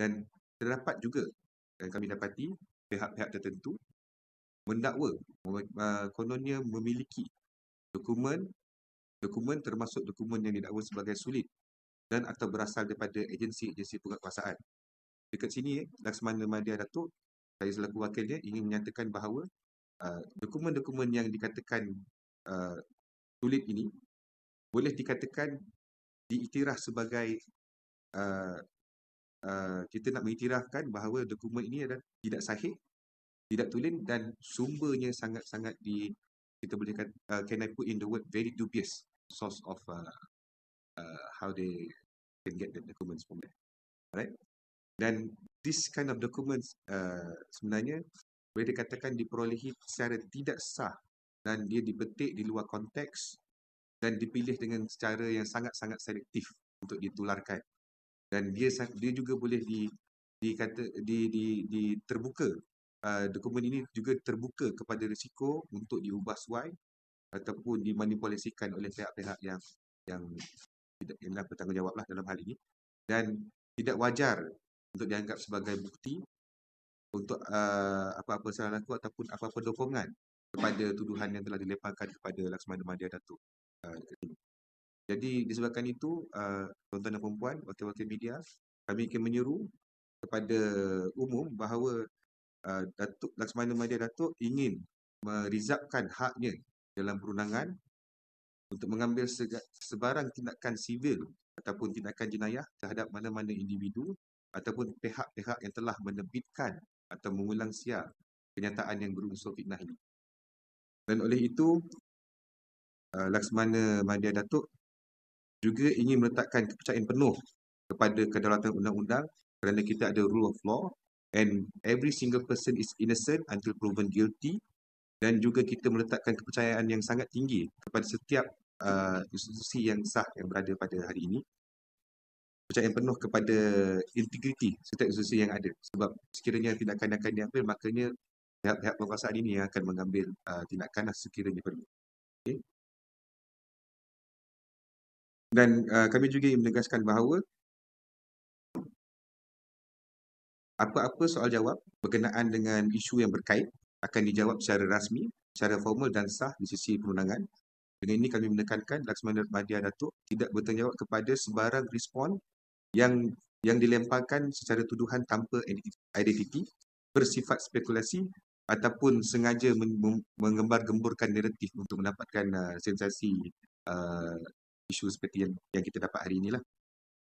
Dan terdapat juga, dan kami dapati, pihak-pihak tertentu mendakwa kononnya memiliki dokumen termasuk dokumen yang didakwa sebagai sulit dan atau berasal daripada agensi-agensi penguatkuasaan. Dekat sini, Laksamana Madya Datuk, saya selaku wakilnya ingin menyatakan bahawa dokumen-dokumen yang dikatakan sulit ini boleh dikatakan diiktiraf sebagai kita nak mengiktirafkan bahawa dokumen ini adalah tidak sahih, tidak tulen dan sumbernya sangat-sangat kita boleh kata, can I put in the word very dubious source of how they can get the documents from there. Alright? Dan this kind of documents sebenarnya boleh dikatakan diperolehi secara tidak sah dan dia dipetik di luar konteks dan dipilih dengan secara yang sangat-sangat selektif untuk ditularkan. Dan dia juga boleh terbuka. Dokumen ini juga terbuka kepada risiko untuk diubah suai ataupun dimanipulasikan oleh pihak-pihak yang tidak bertanggungjawablah dalam hal ini, dan tidak wajar untuk dianggap sebagai bukti untuk apa-apa salah laku ataupun apa-apa dokongan kepada tuduhan yang telah dilemparkan kepada Laksamana Madya Datuk. Jadi disebabkan itu, tuan-tuan dan puan-puan, wakil-wakil media, kami ingin menyeru kepada umum bahawa Datuk Laksamana Madya Datuk ingin merizabkan haknya dalam perundangan untuk mengambil sebarang tindakan sivil ataupun tindakan jenayah terhadap mana-mana individu ataupun pihak-pihak yang telah menerbitkan atau mengulang siar kenyataan yang berunsur fitnah ini. Dan oleh itu, Laksamana Madya Datuk juga ingin meletakkan kepercayaan penuh kepada kedaulatan undang-undang kerana kita ada rule of law and every single person is innocent until proven guilty, dan juga kita meletakkan kepercayaan yang sangat tinggi kepada setiap institusi yang sah yang berada pada hari ini, kepercayaan penuh kepada integriti setiap institusi yang ada, sebab sekiranya tindakan akan diambil, makanya pihak-pihak penguasaan ini yang akan mengambil tindakan sekiranya perlu. Okay. Dan kami juga ingin menegaskan bahawa apa-apa soal jawab berkenaan dengan isu yang berkait akan dijawab secara rasmi, secara formal dan sah di sisi perundangan. Dengan ini kami menekankan Laksamana Madya Datuk tidak bertanggungjawab kepada sebarang respon yang dilemparkan secara tuduhan tanpa identiti, bersifat spekulasi ataupun sengaja menggembar-gemburkan naratif untuk mendapatkan sensasi isu seperti yang kita dapat hari inilah.